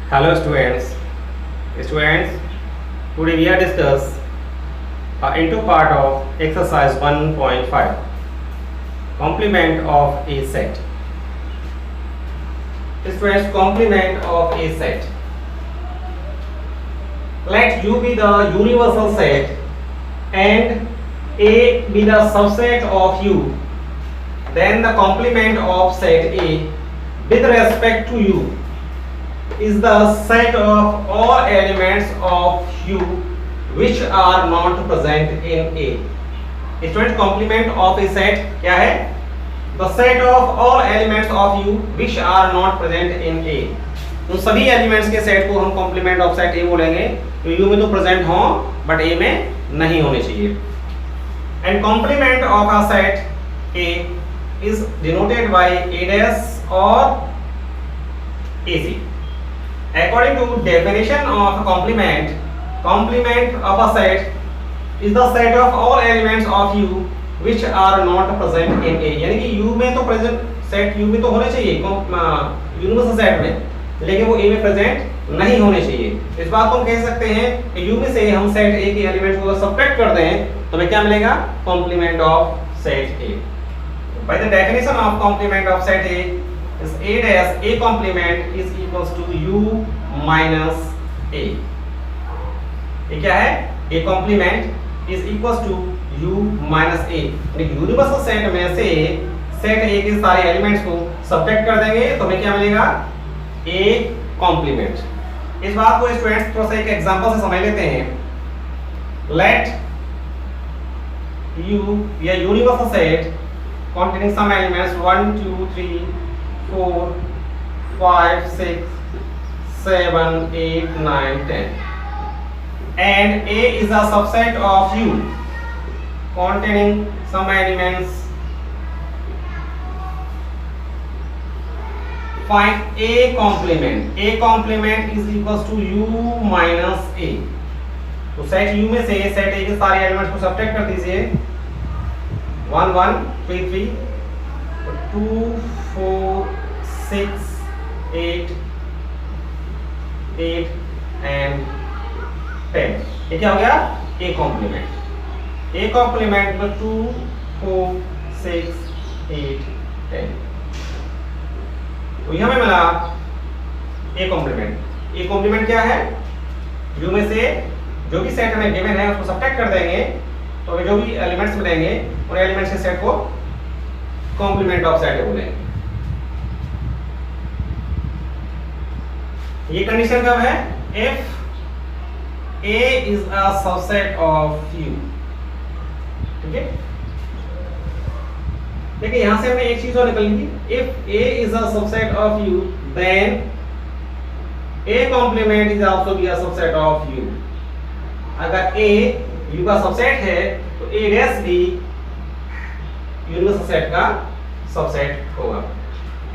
Hello students. Students, today we are discuss into part of exercise 1.5 complement of a set. Students, complement of a set. Let U be the universal set and A be the subset of U. Then the complement of set A with respect to U is the set of all elements of U which are not present in A. Student, complement of a set क्या है? The set of all elements of U which are not present in A. तो सभी elements के set को हम complement of set ए बोलेंगे तो you में तो प्रेजेंट हो बट ए में नहीं होने चाहिए. And complement of a set A is denoted by A dash और A C. According to definition of complement, complement of a set is the set of all elements of U which are not present in A. यानी कि U में तो present set U में तो होने चाहिए universal set में, लेकिन वो A में प्रेजेंट नहीं होने चाहिए. इस बात को हम कह सकते हैं कि U में से हम सेट A के एलिमेंट्स को सब्ट्रैक्ट कर दें तो हमें क्या मिलेगा? Complement of set A. By the definition of complement of set A is A dash A complement is equals to U minus A. ये क्या है? A complement is equals to U minus A. Universal set में से set A के सारे elements को subtract कर देंगे तो हमें क्या मिलेगा? A complement. इस बात को स्टूडेंट्स थोड़ा सा एक एग्जांपल से समझ लेते हैं. Let U be a universal set containing some elements 1 2 3 4 5 6 7 8 9 10 and A is a subset of U containing some elements. Find A complement. A complement is equals to U minus A. तो set U में से set A के सारे elements को subtract कर दीजिए. 1 1 3 3 2 4 6 8 8 and 10. ये क्या हो गया? A complement. A complement में 2 4 6 8 10. तो ये हमें मिला A complement. A complement क्या है? U में से जो भी सेट हमें गिवन है उसको सब्ट्रैक्ट कर देंगे तो हमें जो भी एलिमेंट्स मिलेंगे उन एलिमेंट्स के सेट को कॉम्प्लीमेंट ऑफ सेट बोलेंगे. ये कंडीशन कब है? If A is a subset of U. ठीक है, देखिए यहां से हमने एक चीज और निकल ली. If A is a subset of U then A complement is also be a subset of U. अगर A U का सबसेट है तो A डैश भी यूनिवर्सल सेट का सबसेट होगा.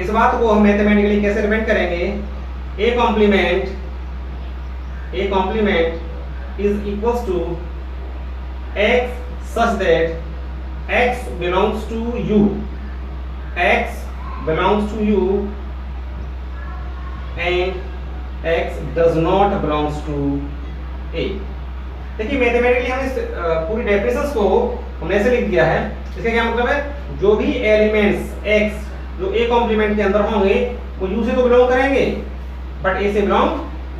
इस बात को हम मैथमेटिकली कैसे रिप्रेजेंट करेंगे? A complement is equals to X such that X belongs to U. X belongs to U and X does not belongs to A. देखिए मैथमेटिकली हमने पूरी डेफिनेशंस को हमने ऐसे लिख दिया है. इसका क्या मतलब है? जो भी एलिमेंट्स x जो A कॉम्प्लीमेंट के अंदर होंगे वो U से तो बिलोंग करेंगे बट A से बिलोंग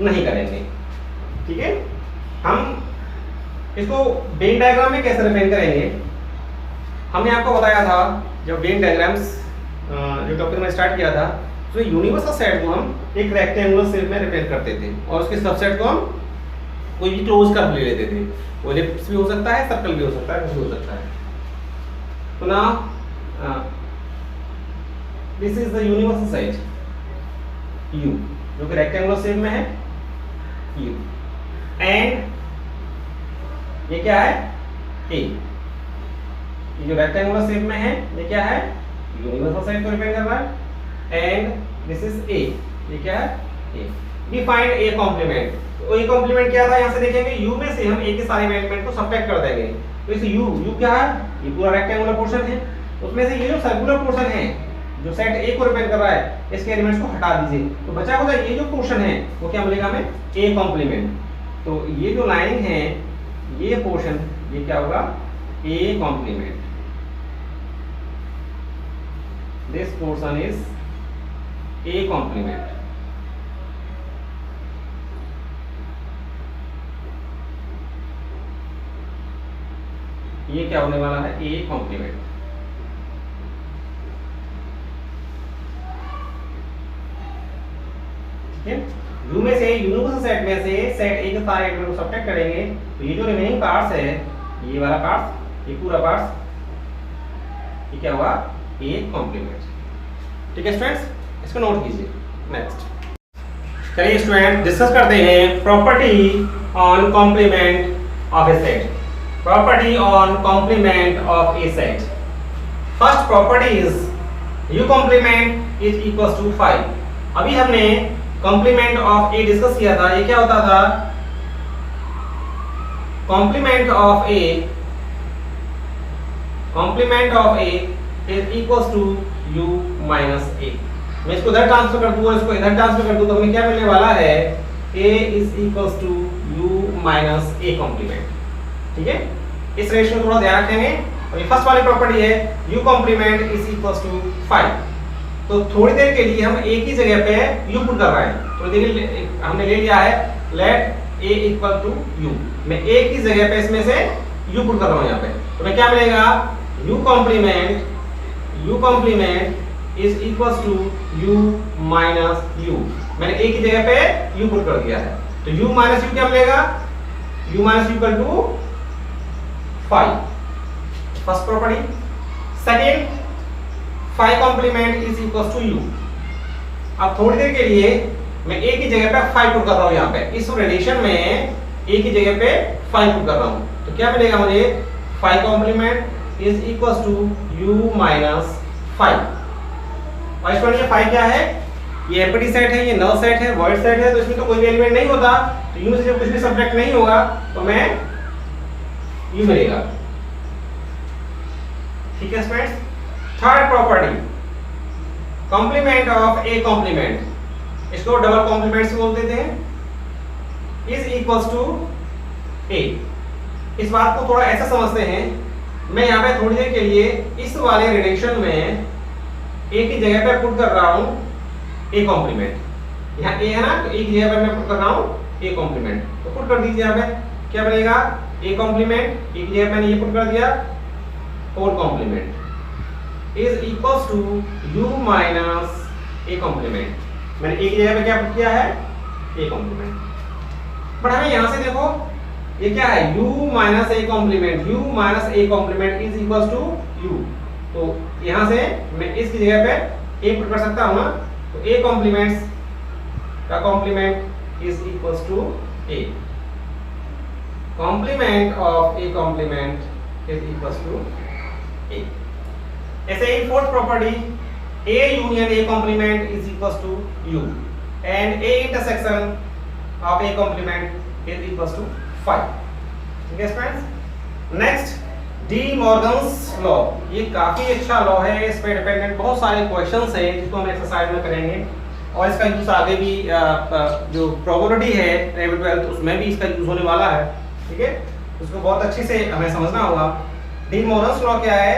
नहीं करेंगे. ठीक है, हम इसको वेन डायग्राम में कैसे रिप्रेजेंट करेंगे? हमने आपको बताया था जब वेन डायग्राम्स जो टॉपिक में स्टार्ट किया था तो यूनिवर्सल सेट को हम एक रेक्टेंगुलर शेप में रिप्रेजेंट करते थे और उसके सबसेट को हम कोई भी क्लोज कर्व ले लेते थे. वो एलिप्स भी हो सकता है, सर्कल भी हो सकता है, कुछ भी हो सकता है. तो ना this is the universal set U जो कि रेक्टेंगुलर शेप में है U एंड ये क्या है? A. ये जो रेक्टेंगुलर शेप में है ये क्या है? यूनिवर्सल सेट को रिप्रेजेंट कर रहा है एंड दिस इज A. ये क्या है? A. We find A complement. तो A कॉम्प्लीमेंट क्या था? यहाँ से देखेंगे U में से हम A के सारे एलिमेंट को सब्ट्रैक्ट कर देंगे तो इस U क्या है? ये पूरा रेक्टेंगुलर पोर्शन है. उसमें से ये जो सर्कुलर पोर्शन है जो सेट ए को रिप्रेजेंट कर रहा है इसके एलिमेंट्स को हटा दीजिए, तो बचा होगा ये जो पोर्शन है वो क्या मिलेगा हमें, ए कॉम्प्लीमेंट। तो ये जो लाइन है ये पोर्शन ये क्या होगा, A complement. This portion is A complement. ये क्या होने वाला है, ए कॉम्प्लीमेंट। ठीक है, यू में से यूनिवर्सल सेट में से सेट ए के सारे एलिमेंट को सब्ट्रैक्ट करेंगे तो ये जो रिमेनिंग पार्ट्स है, ये वाला पार्ट्स, ये पूरा पार्ट्स, ये क्या हुआ, ए कॉम्प्लीमेंट। ठीक है स्टूडेंट्स, इसको नोट कीजिए। नेक्स्ट चलिए स्टूडेंट डिस्कस करते हैं property on complement of a set. Property on complement of a set. First property is U complement is equals to 5. अभी हमने complement of A डिस्कस किया था, ये क्या होता था, complement of A is equals to U minus A। मैं इसको इधर ट्रांसफर कर दूं और इसको इधर ट्रांसफर कर दूं तो हमें क्या मिलने वाला है, A is equals to U minus A complement। ठीक है, इस रेशियो को थोड़ा ध्यान रखेंगे। और ये फर्स्ट वाली प्रॉपर्टी है u complement is equals to 5। तो थोड़ी देर के लिए हम a की जगह पे u पुट कर रहे हैं, थोड़ी देर हमने ले लिया है let a equal to u। मैं a की जगह पे इसमें से u पुट कर रहा हूं यहाँ पे, तो मैं क्या मिलेगा, u complement is equals to u minus u। मैंने a की जगह पे u पुट कर दिया है, तो u माइनस u क्या मिलेगा, u minus u equal to 5। First property. Second, 5 complement is equals to u। अब थोड़ी देर के लिए मैं a की जगह पे 5 पुट कर रहा हूं, यहाँ पे इस रिलेशन में a की जगह पे 5 पुट कर रहा हूं, तो क्या मिलेगा मुझे, 5 complement is equals to u minus 5। और इसमें ये 5 क्या है, ये एम्प्टी सेट है, ये नल सेट है, वॉइड सेट है, तो इसमें तो कोई भी एलिमेंट नहीं होता, तो u से जब कुछ भी सब्ट्रैक्ट नहीं होगा तो मैं u मिलेगा। ठीक है students. Third property, complement of A complement, इसको डबल कॉम्प्लीमेंट से बोल देते हैं, इज इक्वल्स टू ए। इस बात को थोड़ा ऐसा समझते हैं, मैं यहाँ पे थोड़ी देर के लिए इस वाले रिलेशन में ए की जगह पे पुट कर रहा हूँ ए कॉम्प्लीमेंट। यहाँ ए है ना, तो ए की जगह पे मैं पुट कर रहा हूँ ए कॉम्प्लीमेंट, तो पुट कर दीजिए यहाँ पे, क्या बनेगा, ए कॉम्प्लीमेंट, एक जगह मैंने ये पुट कर दिया 4 complement is equals to u minus A complement. मैंने एक जगह पे क्या पुट किया है, ए कॉम्प्लीमेंट। बट हमें यहाँ से देखो ये क्या है, u minus A complement, u minus A complement is equals to u। तो यहाँ से मैं इसकी जगह पे ए पुट कर सकता हूँ ना, तो ए कॉम्प्लीमेंट्स का complement is equals to A. Complement of a complement is equals to a। ऐसे ही fourth property, a union a complement is equals to u and a intersection of a complement is equals to 5। ठीक है friends. Next, D Morgan's law. ये काफी अच्छा law है, इस पे डिपेंडेंट बहुत सारे क्वेश्चंस हैं जिसको हम एक्सरसाइज में करेंगे, और इसका यूज आगे भी जो प्रोबेबिलिटी है 11th 12th उसमें भी इसका यूज होने वाला है। ठीक है, उसको बहुत अच्छी से हमें समझना होगा। डी मॉर्गन्स लॉ क्या है,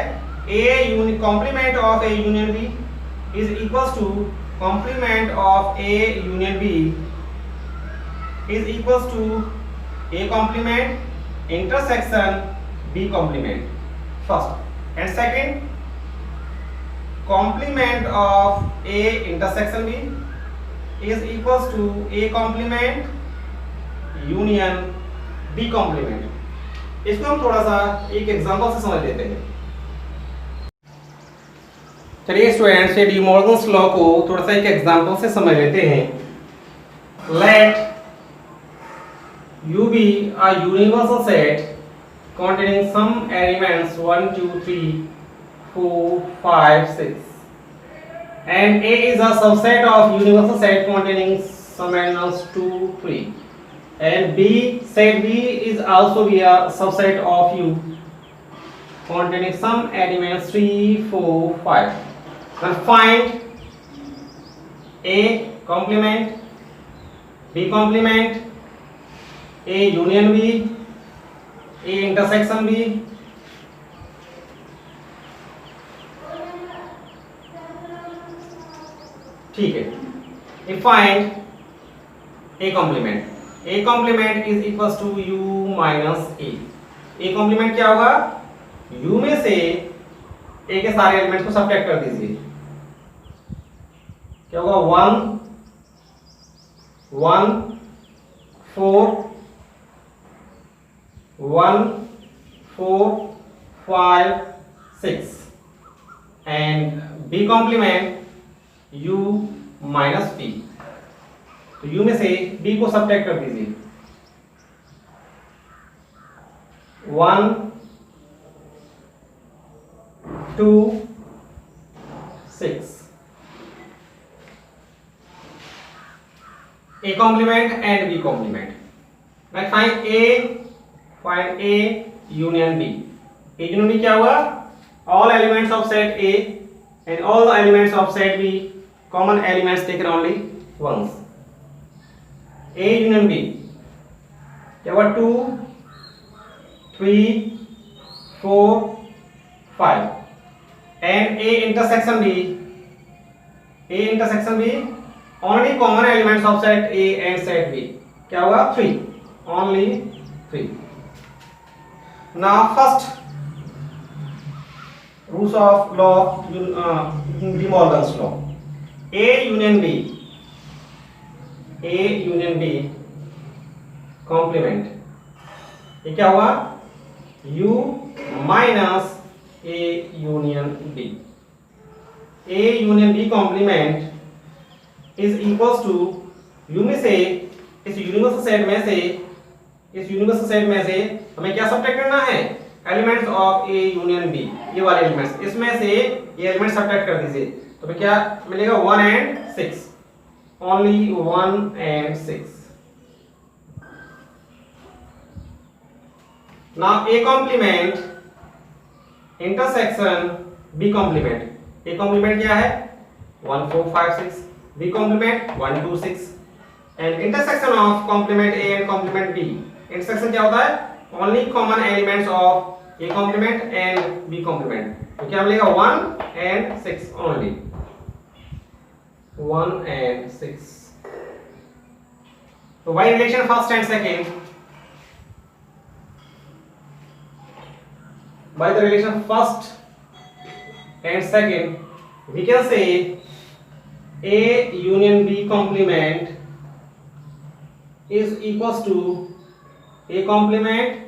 A complement of A union B is equals to complement of A union B is equals to A complement intersection B complement. First and second, complement of A intersection B is equals to A complement union B complement. इसको हम थोड़ा सा एक example से समझ लेते हैं। चलिए स्टूडेंट्स, ये डी मॉर्गन्स लॉ को थोड़ा सा एक एग्जांपल से समझ लेते हैं। Let U be a universal set containing some elements 1 2 3 4 5 6 and A is a subset of universal set containing some elements 2 3 and B set B is also be a subset of U containing some elements 3 4 5। then find A complement, B complement, A union B, A intersection B, ठीक है। If find A complement, A complement is equals to U minus A। A complement क्या होगा? U में से A के सारे elements को subtract कर दीजिए। क्या होगा? 1 1 4 1 4 5 6 and B complement U minus B। तो U में से B को सब्ट्रैक्ट कर दीजिए। 1 2 6 A complement and B complement। Now find A union B। A union B क्या हुआ? All elements of set A and all the elements of set B common elements taken only once। A union B क्या हुआ? 2 3 4 5 and A intersection B only common elements of set A and set B क्या हुआ? 3 only 3। now first rules of law De Morgan's law। A union B complement ये क्या हुआ? U minus A union B। A union B complement is equals to U में से इस universal set में से हमें क्या सब्ट्रैक्ट करना है? Elements of A union B, ये वाले एलिमेंट्स, इसमें से ये एलिमेंट सब्ट्रैक्ट कर दीजिए। तो फिर क्या मिलेगा? 1 and 6 only 1 and 6। now A complement intersection B complement। A complement क्या है? 1 4 5 6। B complement 1 2 6 and intersection of complement A and complement B। intersection क्या होता है? only common elements of A complement and B complement। तो क्या मिलेगा? 1 and 6 only 1 and 6। तो by relation first and second, by the relation first and second we can say A union B complement is equals to A complement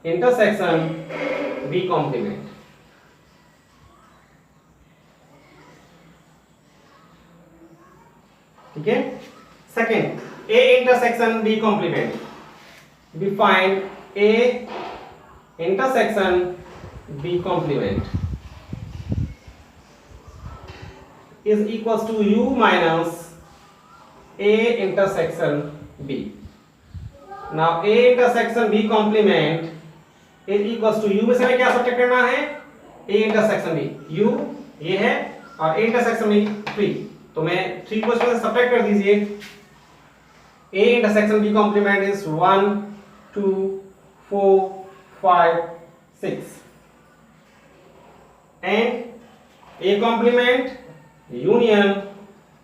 intersection B complement। ठीक है। Second A intersection B complement, we find A intersection B complement is equals to U minus A intersection B। now A intersection B complement is equals to U में से हमें क्या subtract करना है? A intersection B, U ये है और A intersection B 3, तो मैं 3 को इसमें से सब्ट्रैक्ट कर दीजिए। A intersection B complement is 1 2 4 5 6 and A complement union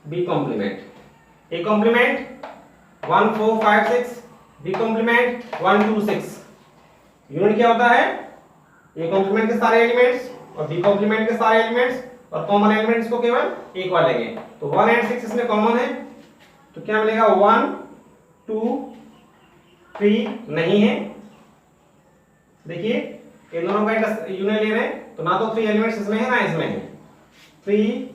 B complement। A complement 1 4 5 6, B complement 1 2 6। Union क्या होता है? A complement के सारे एलिमेंट्स और B complement के सारे एलिमेंट्स और कॉमन एलिमेंट्स को केवल एक बार लेंगे। तो 1 and 6 इसमें कॉमन है, तो क्या मिलेगा? 1 2 3 नहीं है। देखिए इन दोनों का यूनियन ले रहे हैं, तो ना तो 3 एलिमेंट्स इसमें है ना इसमें है। 3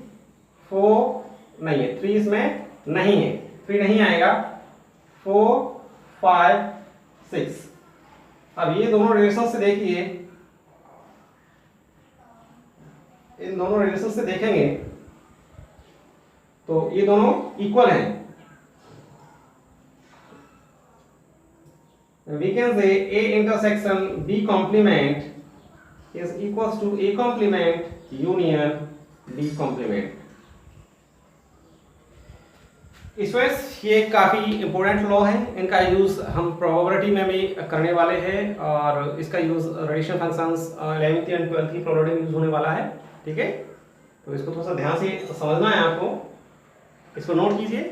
4 नहीं है, 3 इसमें नहीं है, 3 नहीं आएगा। 4 5 6। अब ये दोनों रिलेशन से देखिए, इन दोनों रिलेशन से देखेंगे तो ये दोनों इक्वल हैं। we can say A intersection B complement is equals to A complement union B complement. Students ये काफ़ी इंपॉर्टेंट लॉ है, इनका यूज़ हम प्रोबेबिलिटी में भी करने वाले हैं और इसका use radiation functions 11th and 12th की प्रोबेबिलिटी में यूज होने वाला है। ठीक है, तो इसको थोड़ा सा ध्यान से समझना है आपको, इसको नोट कीजिए।